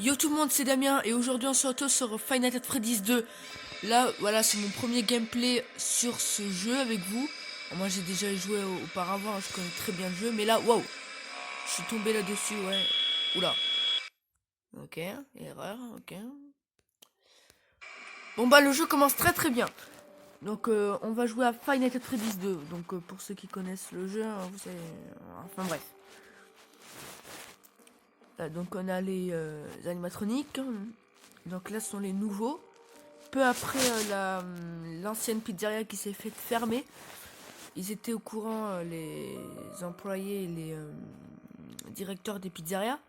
Yo tout le monde, c'est Damien et aujourd'hui on se retrouve sur Five Nights at Freddy's 2. Là, voilà, c'est mon premier gameplay sur ce jeu avec vous. Moi j'ai déjà joué auparavant, je connais très bien le jeu, mais là, waouh, je suis tombé là-dessus, ouais. Oula. Ok, erreur, ok. Bon bah le jeu commence très bien. Donc on va jouer à Five Nights at Freddy's 2. Donc pour ceux qui connaissent le jeu, vous savez... Enfin bref. Là, donc on a les animatroniques. Donc là ce sont les nouveaux. Peu après l'ancienne pizzeria qui s'est faite fermer, ils étaient au courant, les employés et les directeurs des pizzerias.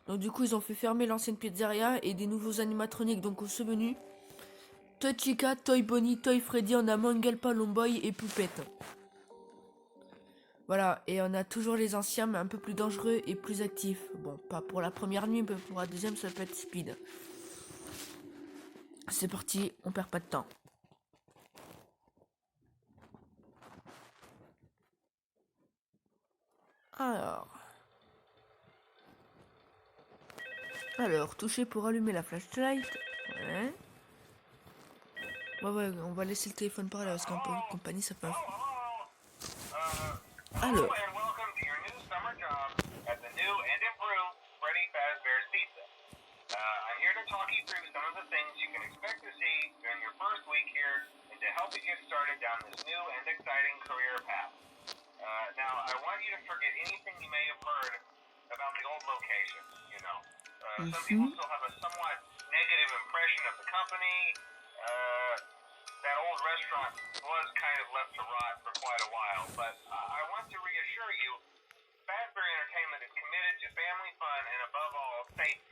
Donc du coup ils ont fait fermer l'ancienne pizzeria et des nouveaux animatroniques donc au ce menu. Toy Chica, Toy Bonnie, Toy Freddy, on a Mongel, Palomboy et Poupette. Voilà, et on a toujours les anciens mais un peu plus dangereux et plus actifs. Bon, pas pour la première nuit, mais pour la deuxième ça peut être speed. C'est parti, on perd pas de temps. Alors, toucher pour allumer la flashlight. Ouais. Ouais, on va laisser le téléphone par là parce qu'un peu de compagnie ça fait un fou. Alors. That old restaurant was kind of left to rot for quite a while, but I want to reassure you, Fazbear Entertainment is committed to family fun and above all, safety.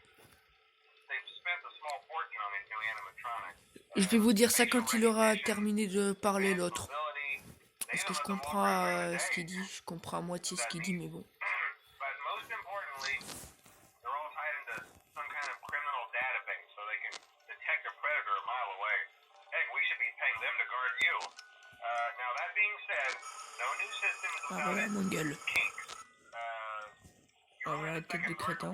They've spent a small fortune on these new animatronics. Je vais vous dire ça quand il aura terminé de parler l'autre. Parce que je comprends ce qu'il dit, je comprends à moitié ce qu'il dit, mais bon. Ah voilà, mon gueule. Ah voilà, tête de crétin.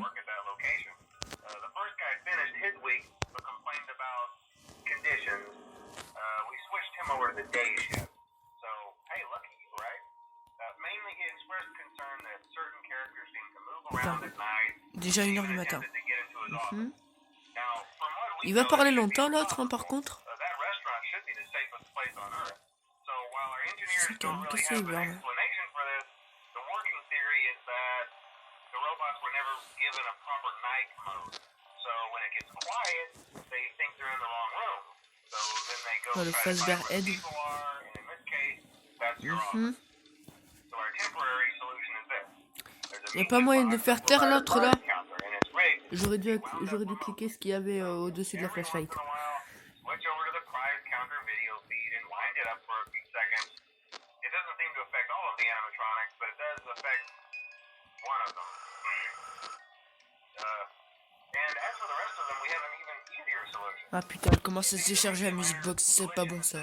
Putain. Déjà 1h du matin. Il va parler longtemps l'autre, hein, par contre. C'est calme, qu'est-ce qu'il y a là? Oh, le Fazbear Head. Il n'y a pas moyen de faire taire l'autre là. J'aurais dû cliquer ce qu'il y avait au-dessus de la flashlight. Ah putain, elle commence à se décharger la music box, c'est pas bon ça.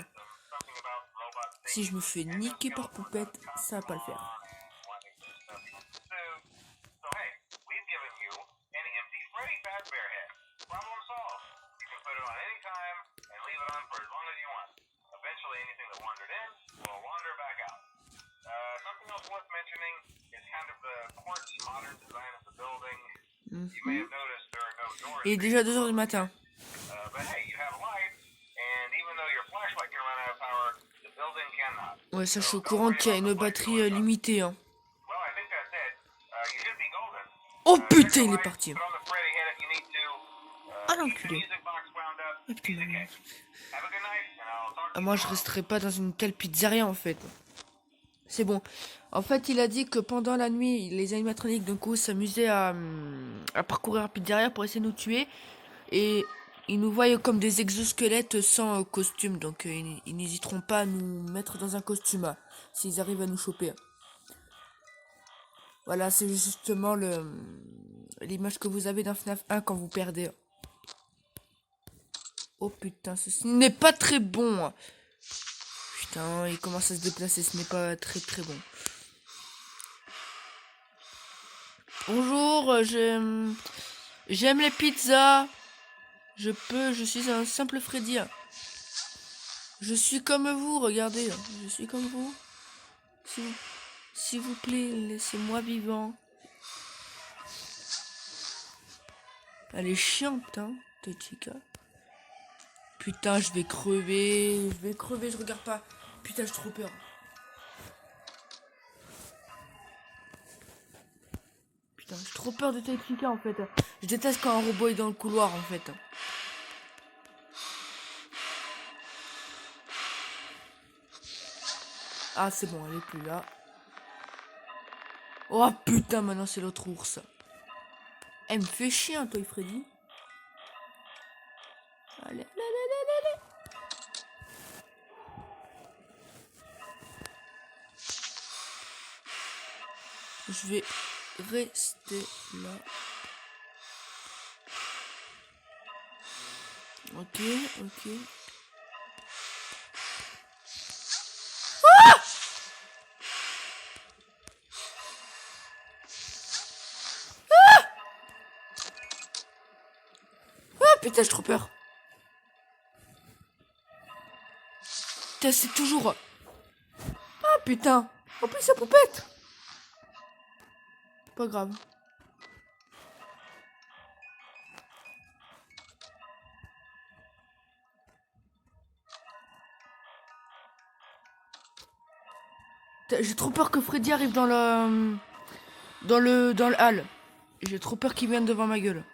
Si je me fais niquer par Poupette, ça va pas le faire. Il est déjà 2h du matin. Ouais, ça je suis au courant qu'il y a une batterie limitée. Hein. Oh putain, il est parti. Ah l'enculé. Ah, putain, moi je resterai pas dans une telle pizzeria en fait. C'est bon. En fait, il a dit que pendant la nuit, les animatroniques d'un coup s'amusaient à parcourir la pizzeria pour essayer de nous tuer. Et ils nous voient comme des exosquelettes sans costume. Donc ils n'hésiteront pas à nous mettre dans un costume s'ils arrivent à nous choper. Voilà, c'est justement l'image que vous avez d'un FNAF 1 quand vous perdez. Oh putain, ceci n'est pas très bon. Putain, il commence à se déplacer, ce n'est pas très bon. Bonjour, J'aime les pizzas. Je suis un simple Freddy. Je suis comme vous, regardez. Je suis comme vous. S'il vous plaît, laissez-moi vivant. Elle est chiante, hein, Tachika. Putain, je vais crever. Je regarde pas. Putain, j'ai trop peur. Putain, j'ai trop peur de Tachika en fait. Je déteste quand un robot est dans le couloir en fait. Ah, c'est bon, elle est plus là. Oh putain, maintenant c'est l'autre ours. Elle me fait chier, hein, toi, Freddy. Allez, allez, allez, allez. Je vais rester là. Ok, ok. Ah! Ah! Ah putain, j'ai trop peur. Putain, c'est toujours... Ah putain. En plus, sa poupette. Pas grave. J'ai trop peur que Freddy arrive dans le... Dans le hall. J'ai trop peur qu'il vienne devant ma gueule.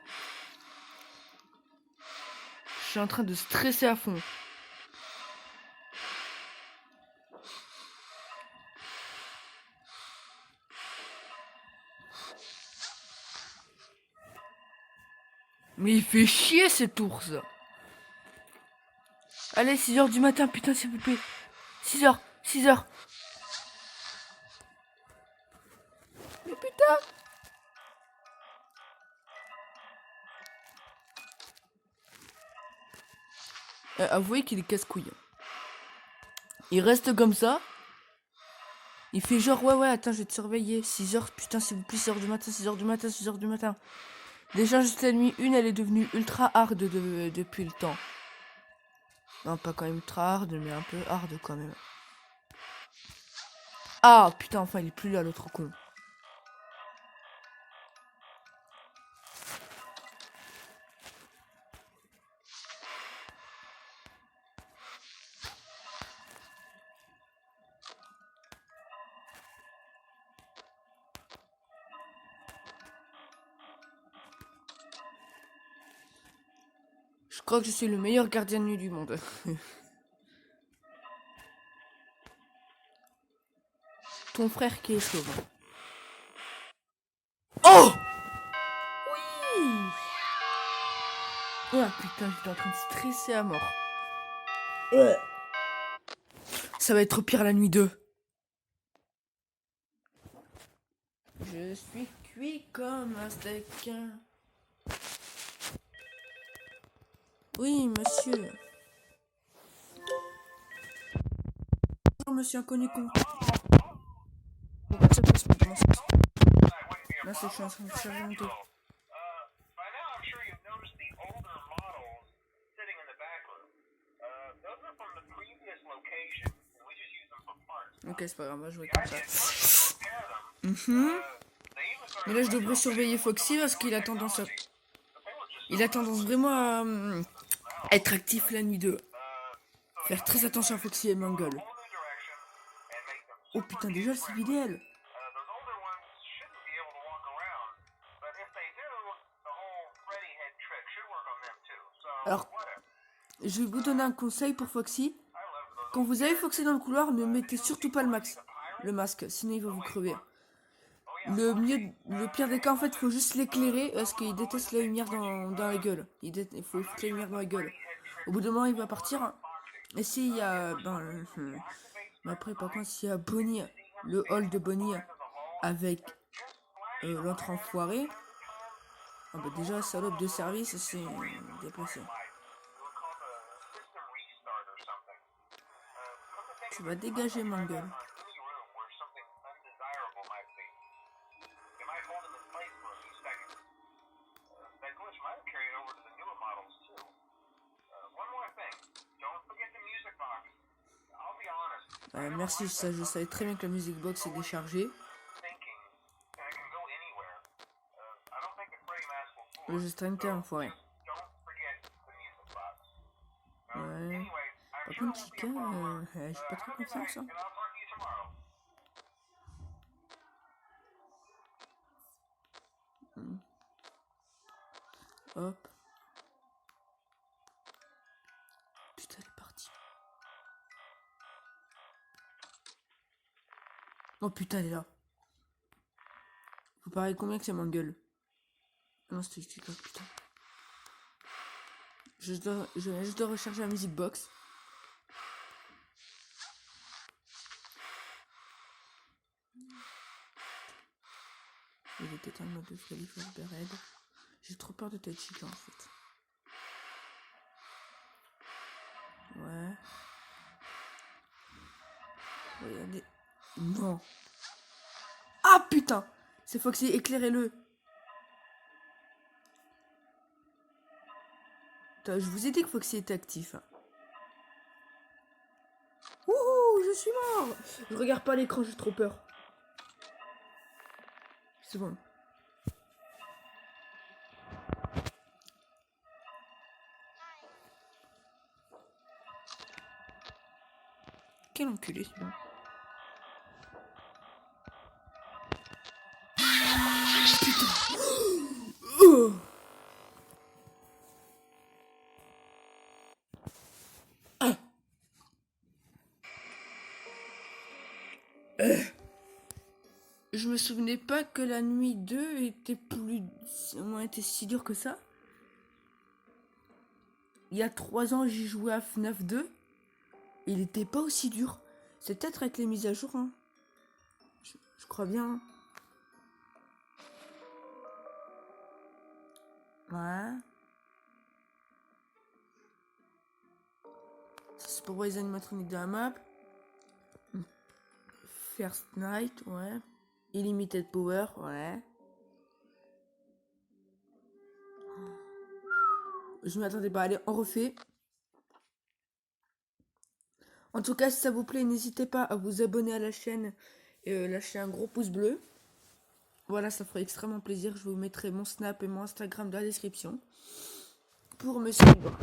Je suis en train de stresser à fond. Mais il fait chier cet ours. Allez, 6h du matin, putain, s'il vous plaît. 6h, 6h. Mais putain. Avouez qu'il est casse-couille. Il reste comme ça. Il fait genre, ouais, attends, je vais te surveiller. 6h, putain, s'il vous plaît, 6h du matin, 6h du matin, 6h du matin. Déjà, juste la nuit 1, elle est devenue ultra hard depuis le temps. Non, pas quand même ultra hard, mais un peu hard quand même. Ah, putain, enfin, il est plus là, l'autre con. Je crois que je suis le meilleur gardien de nuit du monde. Ton frère qui est chauve. Oh! Oui! Oh putain, j'étais en train de stresser à mort. Ça va être pire la nuit 2. Je suis cuit comme un steak. Oui, monsieur. Bonjour, monsieur inconnu con. Là, c'est que je suis en train de charger mon dos. By now, I'm sure you've noticed the older models sitting in the back room. Those are from the previous location, and we just use them for parts. Ok, c'est pas grave, on va jouer comme ça. Repair them. They even started Mais là, je devrais surveiller Foxy parce qu'il a tendance à... Il a tendance vraiment à être actif la nuit 2. Faire très attention à Foxy et Mangle. a whole new direction and make them Oh putain, déjà, c'est vidéo. those older ones shouldn't be able to walk around, but if they do, the whole Freddy head trick should work on them too. So Alors, whatever. je vais vous donner un conseil pour Foxy. I love those. Quand vous avez Foxy dans le couloir, ne mettez surtout pas le masque, sinon il va vous crever. Le pire des cas, en fait, faut juste l'éclairer parce qu'il déteste la lumière dans la gueule. Il faut foutre la lumière dans la gueule. Au bout d'un moment, il va partir. Et s'il y a... mais après, par contre, s'il y a Bonnie, le hall de Bonnie avec l'autre enfoiré, ah bah déjà, salope de service, c'est déplacé. Tu vas dégager ma gueule. that glitch might have carried over to the newer models too. One more thing, don't forget the music box. I'll be honest. Merci, ça, je savais très bien que la music box est déchargée. Thinking, and it can go anywhere. I don't think the Freddy mask will fool us. Le stream t'es enfoiré. Don't forget the music box. Ouais. Anyway, I'm Par sure contre, it won't be Chica, a problem. j'ai pas trop Have a good confiance. night, Hein. and I'll talk to you tomorrow. Hop. Putain, elle est partie. Oh putain, elle est là. Faut pareil combien que ça m'engueule. Non, c'était Chica, putain. Je dois recharger la music box. Il était en mode de Freddy Fazbear Red. J'ai trop peur de tête Chica en fait. Ouais. Regardez. Non. Ah putain. C'est Foxy, éclairez-le. Putain, je vous ai dit que Foxy était actif. Hein. Wouhou, je suis mort. Je regarde pas l'écran, j'ai trop peur. C'est bon. Quel enculé celui-là. Putain. Oh. Ah. Je me souvenais pas que la nuit 2 était était si dure que ça. Il y a 3 ans, j'y jouais à FNAF 2. Il était pas aussi dur. C'est peut-être avec les mises à jour. Hein. Je crois bien. Ouais. Ça, c'est pour voir les animatroniques de la map. First Night, ouais. Illimited Power, ouais. Je m'attendais pas. Allez, on refait. En tout cas, si ça vous plaît, n'hésitez pas à vous abonner à la chaîne et lâcher un gros pouce bleu. Voilà, ça ferait extrêmement plaisir. Je vous mettrai mon Snap et mon Instagram dans la description pour me suivre.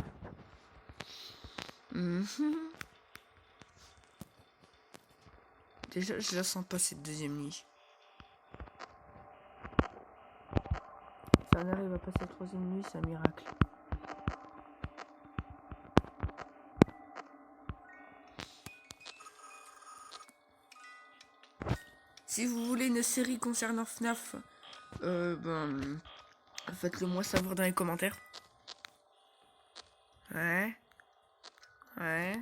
Déjà, je la sens pas cette deuxième nuit. Si on arrive à passer la troisième nuit, c'est un miracle. Si vous voulez une série concernant FNAF, faites-le moi savoir dans les commentaires. Ouais. Ouais.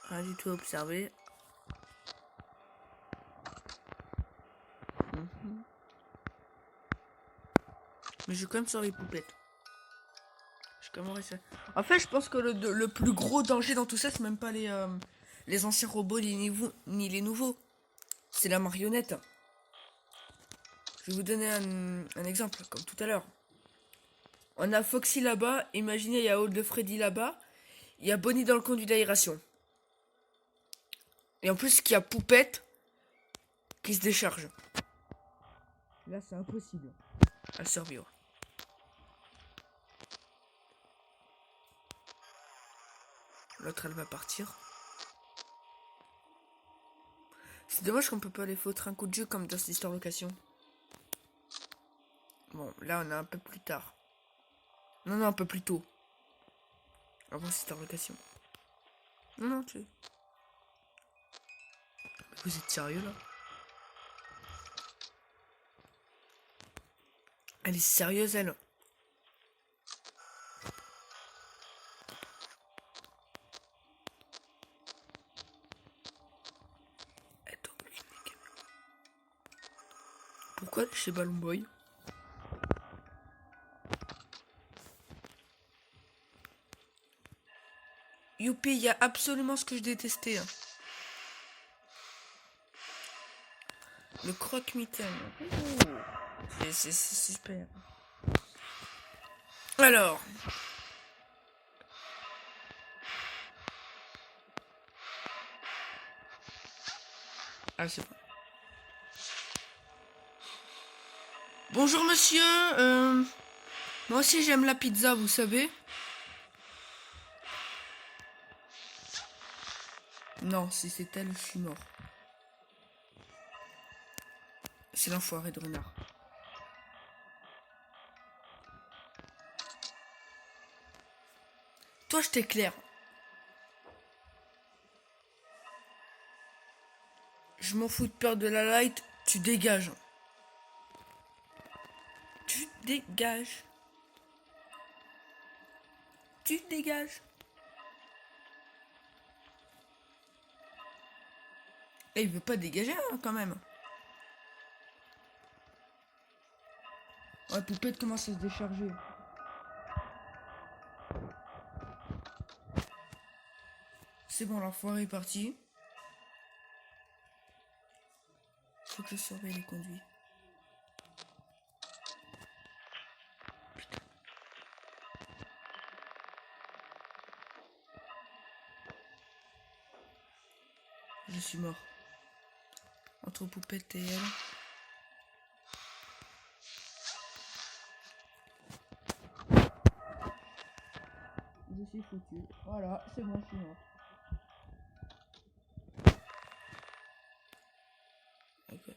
Rien du tout observé. Mais je suis quand même sur les poupettes. Je quand même resté... En fait, je pense que le plus gros danger dans tout ça, c'est même pas les anciens robots ni les nouveaux. C'est la marionnette. Je vais vous donner un exemple, comme tout à l'heure. On a Foxy là-bas. Imaginez, il y a Hall de Freddy là-bas. Il y a Bonnie dans le conduit d'aération. Et en plus, il y a Poupette qui se décharge. Là, c'est impossible à survivre. L'autre, elle va partir. C'est dommage qu'on peut pas aller foutre un coup de jeu comme dans cette histoire location. Bon, là, on est un peu plus tard. Non, un peu plus tôt. Avant cette histoire location. Non, tu... Vous êtes sérieux, là? Elle est sérieuse, elle. Pourquoi chez Balloon Boy? Youpi, il y a absolument ce que je détestais. Hein. Le croque-mitaine. C'est super. Alors. Ah, c'est bon. Bonjour monsieur, moi aussi j'aime la pizza, vous savez. Non, si c'est elle, je suis mort. C'est l'enfoiré de renard. Toi, je t'éclaire. Je m'en fous de peur de la light, tu dégages. Tu dégages. Tu dégages. Et il veut pas dégager, hein, quand même. Ouais, Poupette commence à se décharger. C'est bon, l'enfoiré est parti. Faut que je surveille les conduits. Putain. Je suis mort. Entre Poupette et elle. Je suis foutu. Voilà, c'est bon, je suis mort. Ok.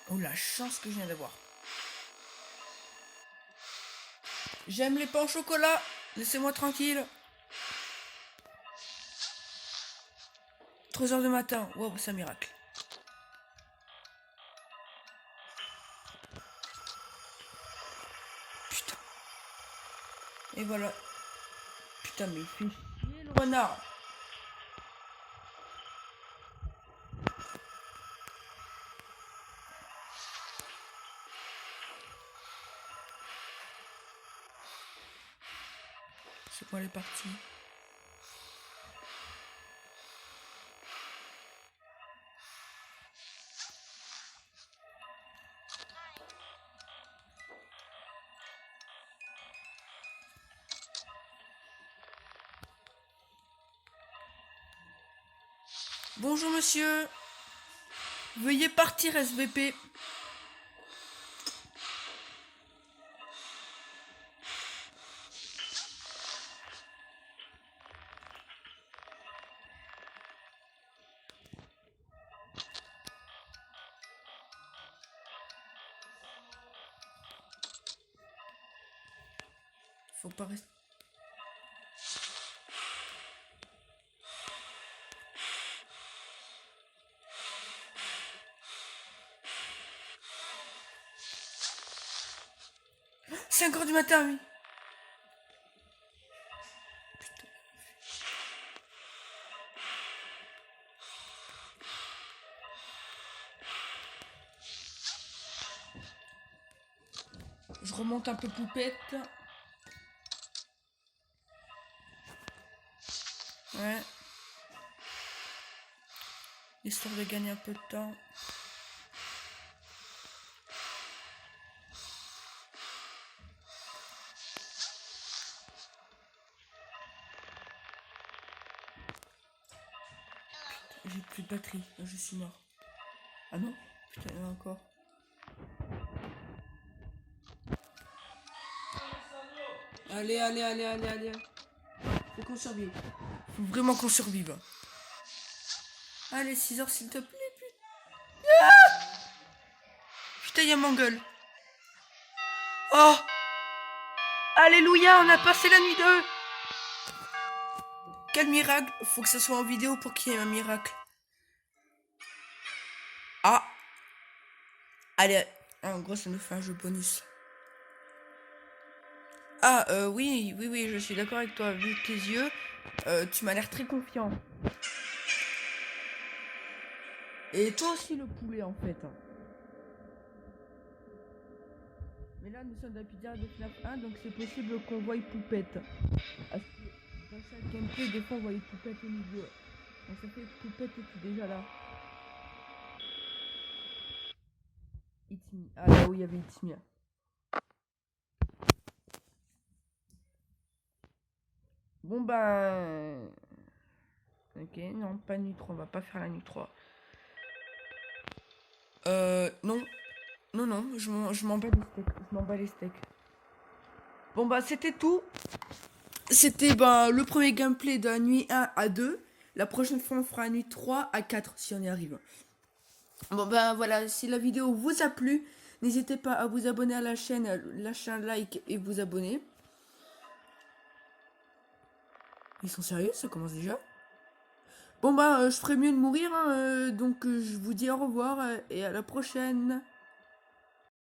Oh, la chance que je viens d'avoir. J'aime les pains au chocolat. Laissez-moi tranquille. 3 heures du matin. Wow, c'est un miracle. Putain. Et voilà. Putain, mais il fait chier le renard. C'est bon, elle est partie. Bonjour monsieur. Veuillez partir SVP. Faut pas rester. Oh, 5 heures du matin, oui. Putain. Je remonte un peu Poupette. Ouais. Histoire de gagner un peu de temps. J'ai plus de batterie. Je suis mort. Ah non. Putain, il y en a encore. Allez, allez, allez, allez, allez. Faut qu'on survive. Faut vraiment qu'on survive. Allez, 6 heures s'il te plaît. Putain, il y a mon gueule. Oh! Alléluia, on a passé la nuit 2. Quel miracle. Faut que ça soit en vidéo pour qu'il y ait un miracle. Ah! Allez, en gros, ça nous fait un jeu bonus. Ah, oui, oui, oui, je suis d'accord avec toi. Vu tes yeux, tu m'as l'air très confiant. Et toi aussi, le poulet, en fait. Mais là, nous sommes dans la pizzeria de FNAF 1, donc c'est possible qu'on voie Poupette. Parce que dans chaque gameplay, des fois, on voyait Poupette au milieu. Donc ça fait que Poupette était déjà là. It's me. Ah, là où il y avait It's me. Bon, ben... Ok, non, pas nuit 3, on va pas faire la nuit 3. Non. Non, non, je m'en bats les steaks. Je m'en bats les steaks. Bon, bah, c'était tout. C'était bah, le premier gameplay de la nuit 1 à 2. La prochaine fois, on fera la nuit 3 à 4 si on y arrive. Bon, bah, voilà, si la vidéo vous a plu, n'hésitez pas à vous abonner à la chaîne, lâcher un like et vous abonner. Ils sont sérieux, ça commence déjà. Bon, bah, je ferais mieux de mourir, hein, donc je vous dis au revoir et à la prochaine.